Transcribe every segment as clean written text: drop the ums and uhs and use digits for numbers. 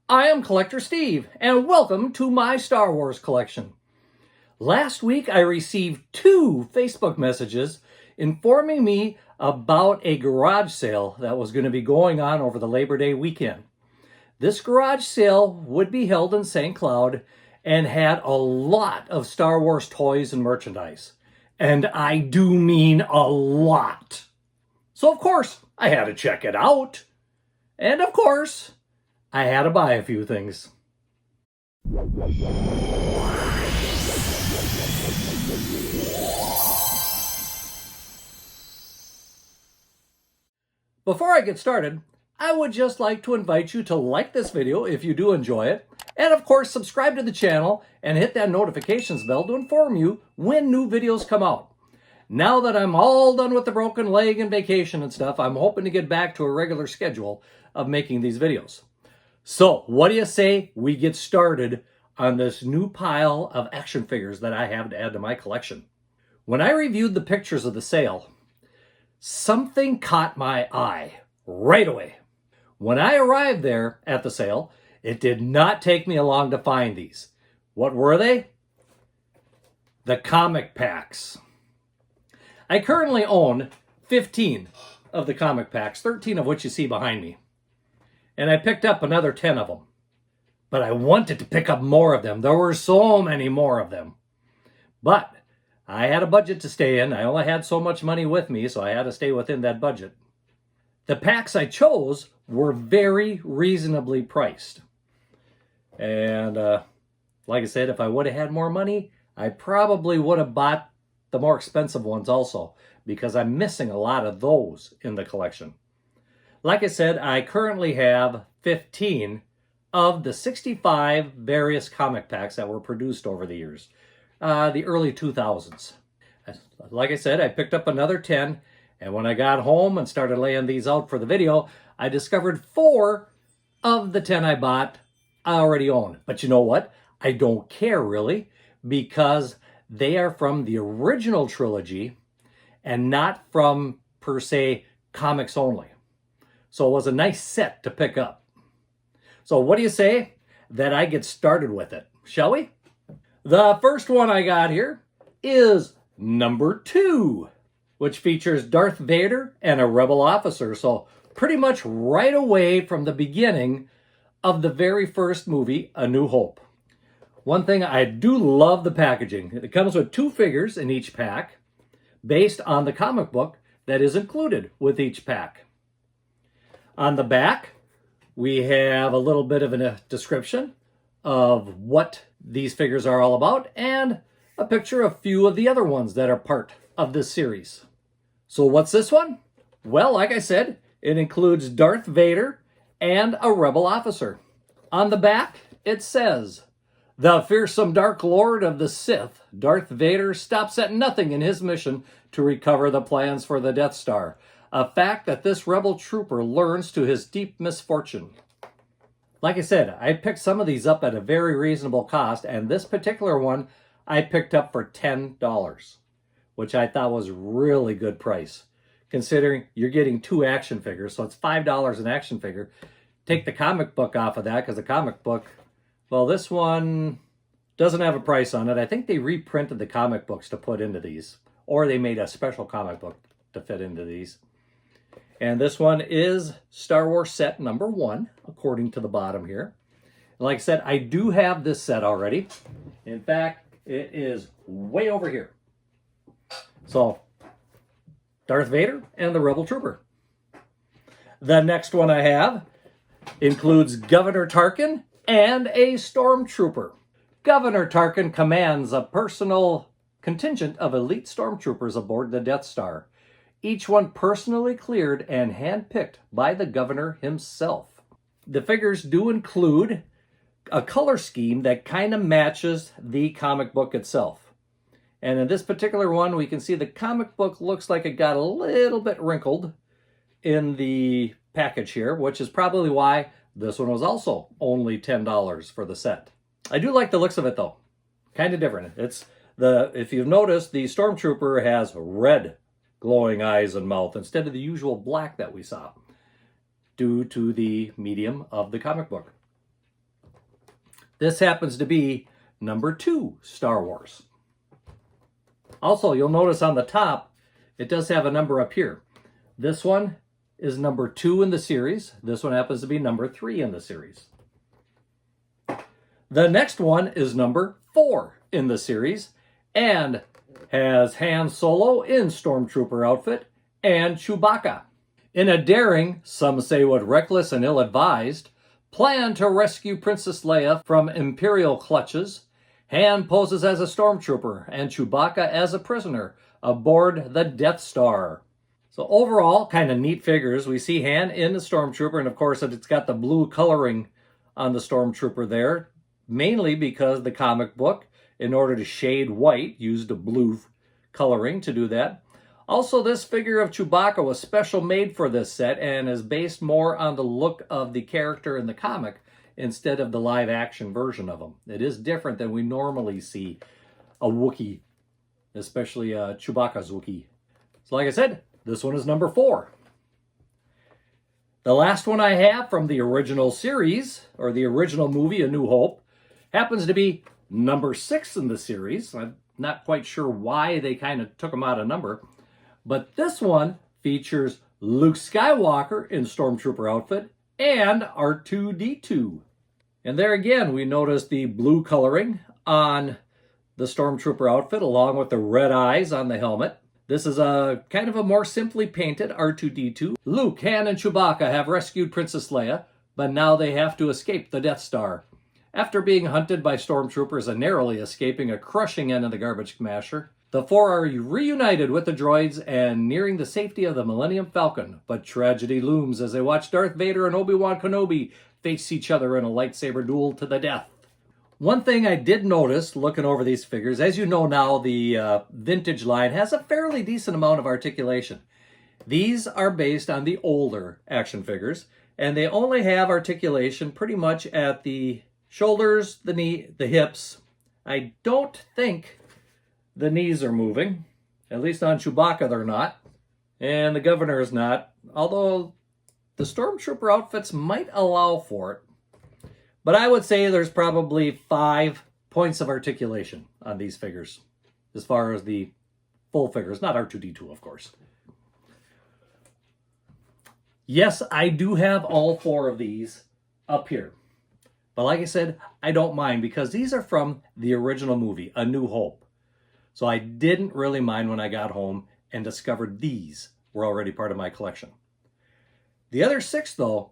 I am Collector Steve, and welcome to my Star Wars collection. Last week I received 2 Facebook messages informing me about a garage sale that was going to be going on over the Labor Day weekend. This garage sale would be held in St. Cloud and had a lot of Star Wars toys and merchandise. And I do mean a lot. So of course, I had to check it out. And of course, I had to buy a few things. Before I get started, I would just like to invite you to like this video if you do enjoy it, and of course subscribe to the channel and hit that notifications bell to inform you when new videos come out. Now that I'm all done with the broken leg and vacation and stuff, I'm hoping to get back to a regular schedule of making these videos. So what do you say we get started on this new pile of action figures that I have to add to my collection? When I reviewed the pictures of the sale, something caught my eye right away. When I arrived there at the sale, it did not take me long to find these. What were they? The comic packs. I currently own 15 of the comic packs, 13 of which you see behind me. And I picked up another 10 of them. But I wanted to pick up more of them. There were so many more of them. But I had a budget to stay in. I only had so much money with me, so I had to stay within that budget. The packs I chose were very reasonably priced. And like I said, if I would have had more money, I probably would have bought the more expensive ones also, because I'm missing a lot of those in the collection. Like I said, I currently have 15 of the 65 various comic packs that were produced over the years, the early 2000s. Like I said, I picked up another 10, and when I got home and started laying these out for the video, I discovered 4 of the 10 I bought I already own. But you know what? I don't care really, because they are from the original trilogy and not from, per se, comics only. So it was a nice set to pick up. So what do you say that I get started with it? Shall we? The first one I got here is number 2, which features Darth Vader and a rebel officer. So pretty much right away from the beginning of the very first movie, A New Hope. One thing, I do love the packaging. It comes with 2 figures in each pack based on the comic book that is included with each pack. On the back, we have a little bit of a description of what these figures are all about and a picture of a few of the other ones that are part of this series. So what's this one? Well, like I said, it includes Darth Vader and a rebel officer. On the back, it says, "The fearsome Dark Lord of the Sith, Darth Vader, stops at nothing in his mission to recover the plans for the Death Star. A fact that this rebel trooper learns to his deep misfortune." Like I said, I picked some of these up at a very reasonable cost, and this particular one I picked up for $10, which I thought was really good price, considering you're getting 2 action figures, so it's $5 an action figure. Take the comic book off of that, because the comic book, well, this one doesn't have a price on it. I think they reprinted the comic books to put into these, or they made a special comic book to fit into these. And this one is Star Wars set number 1, according to the bottom here. Like I said, I do have this set already. In fact, it is way over here. So, Darth Vader and the Rebel Trooper. The next one I have includes Governor Tarkin and a Stormtrooper. Governor Tarkin commands a personal contingent of elite stormtroopers aboard the Death Star, each one personally cleared and handpicked by the governor himself. The figures do include a color scheme that kind of matches the comic book itself. And in this particular one, we can see the comic book looks like it got a little bit wrinkled in the package here, which is probably why this one was also only $10 for the set. I do like the looks of it though. Kind of different. If you've noticed, the Stormtrooper has red glowing eyes and mouth instead of the usual black that we saw, due to the medium of the comic book. This happens to be number 2 Star Wars. Also, you'll notice on the top, it does have a number up here. This one is number 2 in the series. This one happens to be number 3 in the series. The next one is number 4 in the series and has Han Solo in Stormtrooper outfit and Chewbacca. In a daring, some say what reckless and ill-advised, plan to rescue Princess Leia from Imperial clutches, Han poses as a stormtrooper and Chewbacca as a prisoner aboard the Death Star. So overall, kind of neat figures. We see Han in the stormtrooper, and of course it's got the blue coloring on the stormtrooper there, mainly because the comic book, in order to shade white, used a blue coloring to do that. Also, this figure of Chewbacca was special made for this set and is based more on the look of the character in the comic instead of the live action version of him. It is different than we normally see a Wookiee, especially Chewbacca's Wookiee. So like I said, this one is number 4. The last one I have from the original series, or the original movie, A New Hope, happens to be number 6 in the series. I'm not quite sure why they kind of took them out of number. But this one features Luke Skywalker in Stormtrooper outfit and R2-D2. And there again, we notice the blue coloring on the Stormtrooper outfit along with the red eyes on the helmet. This is a kind of a more simply painted R2-D2. Luke, Han, and Chewbacca have rescued Princess Leia, but now they have to escape the Death Star. After being hunted by stormtroopers and narrowly escaping a crushing end of the garbage smasher, the 4 are reunited with the droids and nearing the safety of the Millennium Falcon. But tragedy looms as they watch Darth Vader and Obi-Wan Kenobi face each other in a lightsaber duel to the death. One thing I did notice looking over these figures, as you know now, the vintage line has a fairly decent amount of articulation. These are based on the older action figures, and they only have articulation pretty much at the shoulders, the knee, the hips. I don't think the knees are moving. At least on Chewbacca they're not. And the governor is not. Although the stormtrooper outfits might allow for it. But I would say there's probably 5 points of articulation on these figures. As far as the full figures. Not R2-D2, of course. Yes, I do have all 4 of these up here. But like I said, I don't mind because these are from the original movie, A New Hope. So I didn't really mind when I got home and discovered these were already part of my collection. The other 6, though,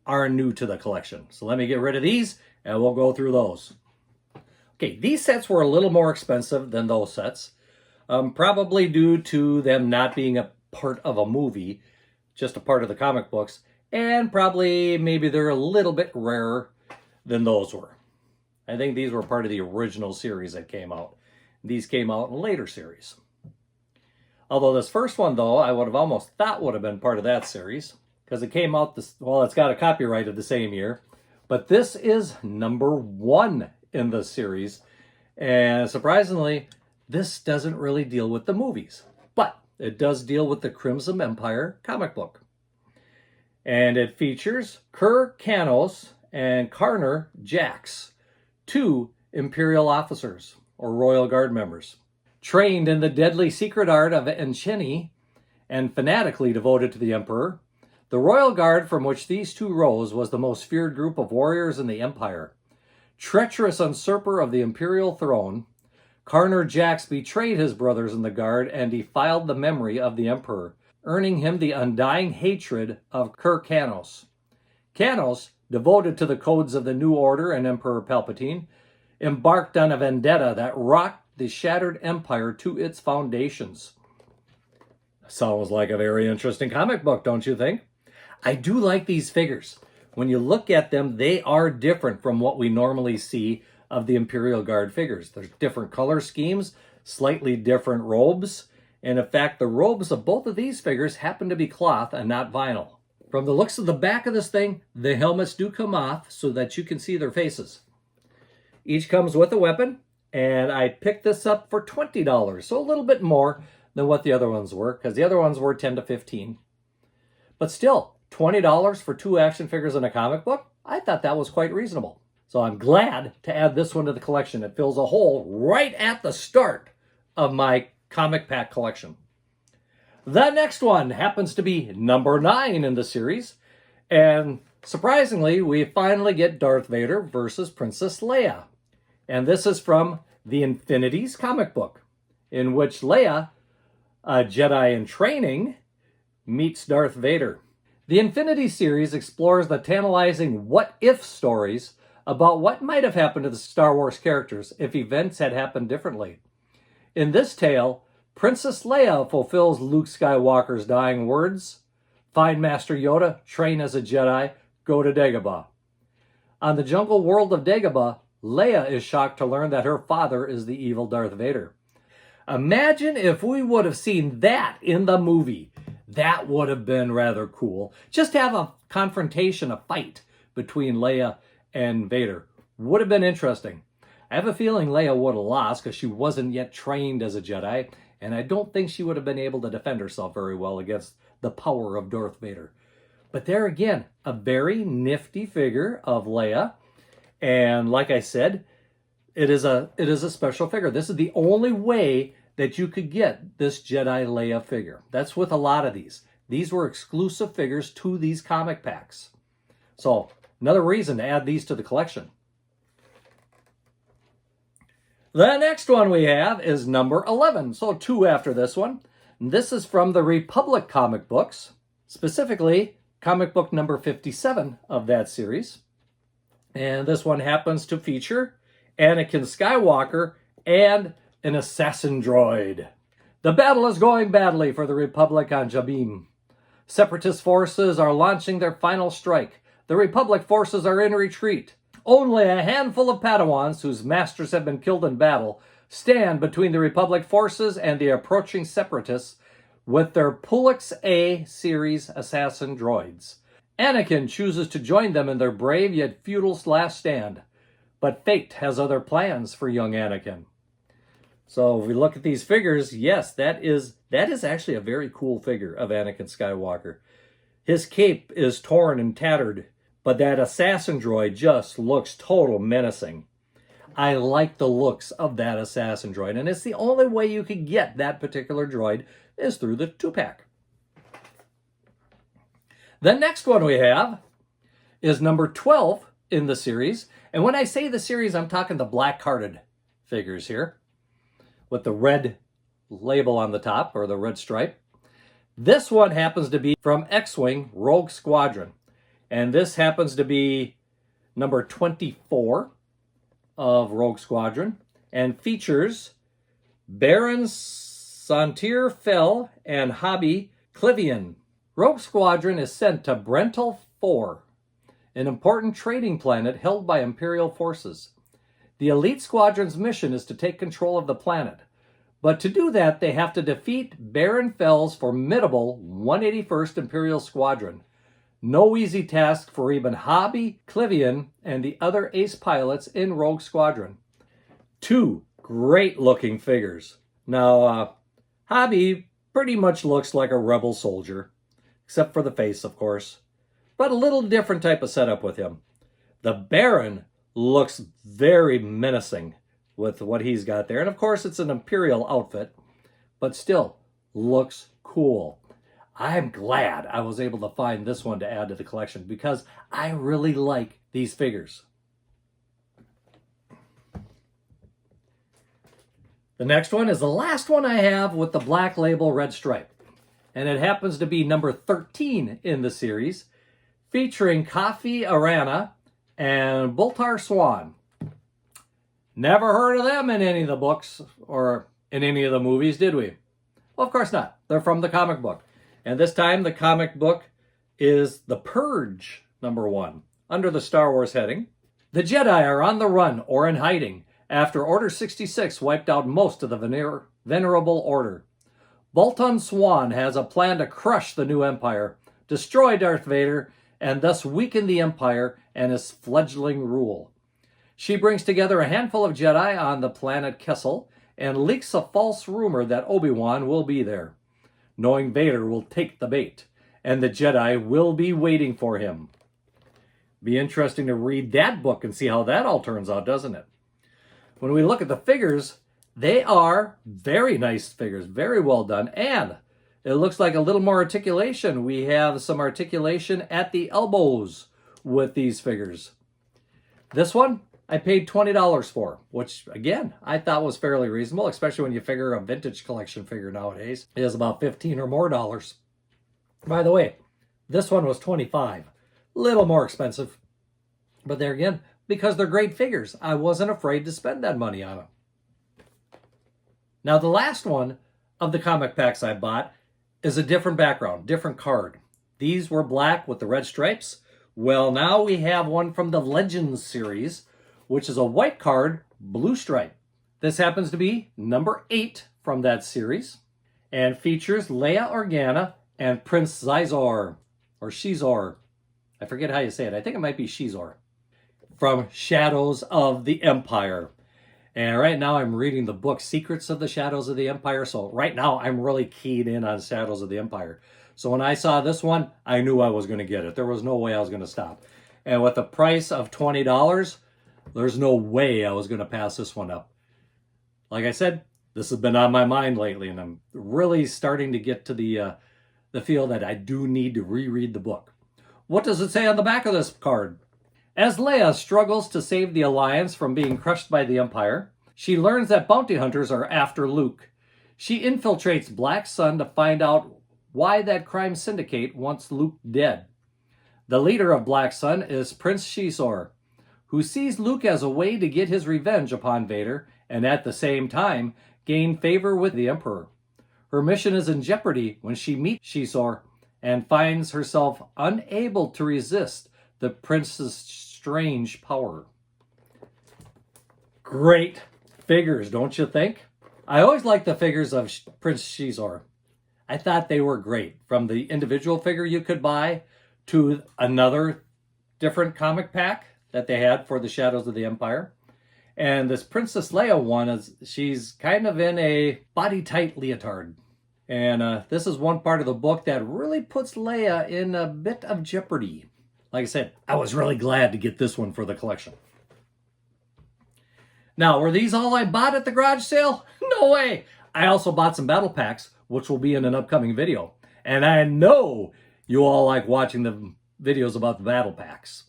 are new to the collection. So let me get rid of these and we'll go through those. Okay, these sets were a little more expensive than those sets. Probably due to them not being a part of a movie, just a part of the comic books. And probably maybe they're a little bit rarer than those were. I think these were part of the original series that came out. These came out in later series. Although this first one, though, I would have almost thought would have been part of that series. Because it came out, it's got a copyright of the same year. But this is number 1 in the series. And surprisingly, this doesn't really deal with the movies. But it does deal with the Crimson Empire comic book. And it features Kur Kanos and Karner Jax, 2 Imperial officers, or Royal Guard members. Trained in the deadly secret art of Encheni and fanatically devoted to the Emperor, the Royal Guard from which these 2 rose was the most feared group of warriors in the Empire. Treacherous usurper of the Imperial throne, Karner Jax betrayed his brothers in the Guard and defiled the memory of the Emperor, earning him the undying hatred of Kur Kanos. Kanos, devoted to the codes of the New Order and Emperor Palpatine, embarked on a vendetta that rocked the shattered empire to its foundations. Sounds like a very interesting comic book, don't you think? I do like these figures. When you look at them, they are different from what we normally see of the Imperial Guard figures. There's different color schemes, slightly different robes, and in fact, the robes of both of these figures happen to be cloth and not vinyl. From the looks of the back of this thing, the helmets do come off so that you can see their faces. Each comes with a weapon, and I picked this up for $20, so a little bit more than what the other ones were, because the other ones were $10 to $15. But still, $20 for 2 action figures in a comic book, I thought that was quite reasonable. So I'm glad to add this one to the collection. It fills a hole right at the start of my comic pack collection. The next one happens to be number 9 in the series. And surprisingly, we finally get Darth Vader versus Princess Leia. And this is from the Infinities comic book, in which Leia, a Jedi in training, meets Darth Vader. The Infinity series explores the tantalizing what-if stories about what might have happened to the Star Wars characters if events had happened differently. In this tale, Princess Leia fulfills Luke Skywalker's dying words, "Find Master Yoda, train as a Jedi, go to Dagobah." On the jungle world of Dagobah, Leia is shocked to learn that her father is the evil Darth Vader. Imagine if we would have seen that in the movie. That would have been rather cool. Just to have a confrontation, a fight between Leia and Vader. Would have been interesting. I have a feeling Leia would have lost because she wasn't yet trained as a Jedi, and I don't think she would have been able to defend herself very well against the power of Darth Vader. But there again, a very nifty figure of Leia. And like I said, it is a special figure. This is the only way that you could get this Jedi Leia figure. That's with a lot of these. These were exclusive figures to these comic packs. So another reason to add these to the collection. The next one we have is number 11. So 2 after this one. This is from the Republic comic books, specifically comic book number 57 of that series. And this one happens to feature Anakin Skywalker and an assassin droid. The battle is going badly for the Republic on Jabim. Separatist forces are launching their final strike. The Republic forces are in retreat. Only a handful of Padawans, whose masters have been killed in battle, stand between the Republic forces and the approaching Separatists with their Pulix A series assassin droids. Anakin chooses to join them in their brave yet futile last stand. But fate has other plans for young Anakin. So if we look at these figures, yes, that is actually a very cool figure of Anakin Skywalker. His cape is torn and tattered, but that assassin droid just looks total menacing. I like the looks of that assassin droid, and it's the only way you could get that particular droid is through the 2-pack. The next one we have is number 12 in the series. And when I say the series, I'm talking the black-carded figures here with the red label on the top, or the red stripe. This one happens to be from X-Wing Rogue Squadron. And this happens to be number 24 of Rogue Squadron and features Baron Santir Fel and Hobby Clivian. Rogue Squadron is sent to Brental 4, an important trading planet held by Imperial forces. The elite squadron's mission is to take control of the planet. But to do that, they have to defeat Baron Fel's formidable 181st Imperial Squadron. No easy task for even Hobby, Clivian, and the other ace pilots in Rogue Squadron. 2 great-looking figures. Now, Hobby pretty much looks like a rebel soldier, except for the face, of course. But a little different type of setup with him. The Baron looks very menacing with what he's got there. And of course, it's an Imperial outfit, but still looks cool. I'm glad I was able to find this one to add to the collection because I really like these figures. The next one is the last one I have with the black label red stripe. And it happens to be number 13 in the series, featuring Kafi Arana and Bultar Swan. Never heard of them in any of the books or in any of the movies, did we? Well, of course not. They're from the comic book. And this time the comic book is The Purge, number 1, under the Star Wars heading. The Jedi are on the run or in hiding after Order 66 wiped out most of the Venerable Order. Bolton Swan has a plan to crush the new Empire, destroy Darth Vader, and thus weaken the Empire and its fledgling rule. She brings together a handful of Jedi on the planet Kessel and leaks a false rumor that Obi-Wan will be there, knowing Vader will take the bait, and the Jedi will be waiting for him. Be interesting to read that book and see how that all turns out, doesn't it? When we look at the figures, they are very nice figures, very well done, and it looks like a little more articulation. We have some articulation at the elbows with these figures. This one, I paid $20 for, which, again, I thought was fairly reasonable, especially when you figure a vintage collection figure nowadays is about $15 or more dollars. By the way, this one was $25. Little more expensive. But there again, because they're great figures, I wasn't afraid to spend that money on them. Now, the last one of the comic packs I bought is a different background, different card. These were black with the red stripes. Well, now we have one from the Legends series, which is a white card, blue stripe. This happens to be number 8 from that series and features Leia Organa and Prince Xizor, or Shizor. I forget how you say it. I think it might be Shizor, from Shadows of the Empire. And right now I'm reading the book Secrets of the Shadows of the Empire. So right now I'm really keyed in on Shadows of the Empire. So when I saw this one, I knew I was going to get it. There was no way I was going to stop. And with the price of $20, there's no way I was going to pass this one up. Like I said, this has been on my mind lately, and I'm really starting to get to the feel that I do need to reread the book. What does it say on the back of this card? As Leia struggles to save the Alliance from being crushed by the Empire, she learns that bounty hunters are after Luke. She infiltrates Black Sun to find out why that crime syndicate wants Luke dead. The leader of Black Sun is Prince Shizor, who sees Luke as a way to get his revenge upon Vader and at the same time gain favor with the Emperor. Her mission is in jeopardy when she meets Shizor and finds herself unable to resist the prince's strange power. Great figures, don't you think? I always liked the figures of Prince Shizor. I thought they were great. From the individual figure you could buy to another different comic pack that they had for the Shadows of the Empire. And this Princess Leia one, she's kind of in a body-tight leotard. And this is one part of the book that really puts Leia in a bit of jeopardy. Like I said, I was really glad to get this one for the collection. Now, were these all I bought at the garage sale? No way! I also bought some battle packs, which will be in an upcoming video. And I know you all like watching the videos about the battle packs.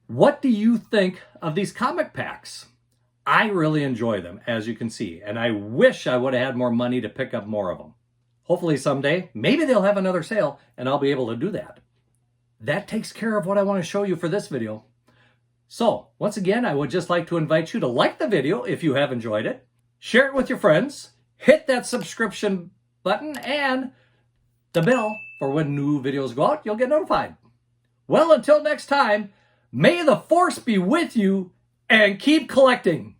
What do you think of these comic packs? I really enjoy them, as you can see, and I wish I would have had more money to pick up more of them. Hopefully someday, maybe they'll have another sale, and I'll be able to do that. That takes care of what I want to show you for this video. So, once again, I would just like to invite you to like the video if you have enjoyed it, share it with your friends, hit that subscription button, and the bell for when new videos go out, you'll get notified. Well, until next time, may the Force be with you and keep collecting.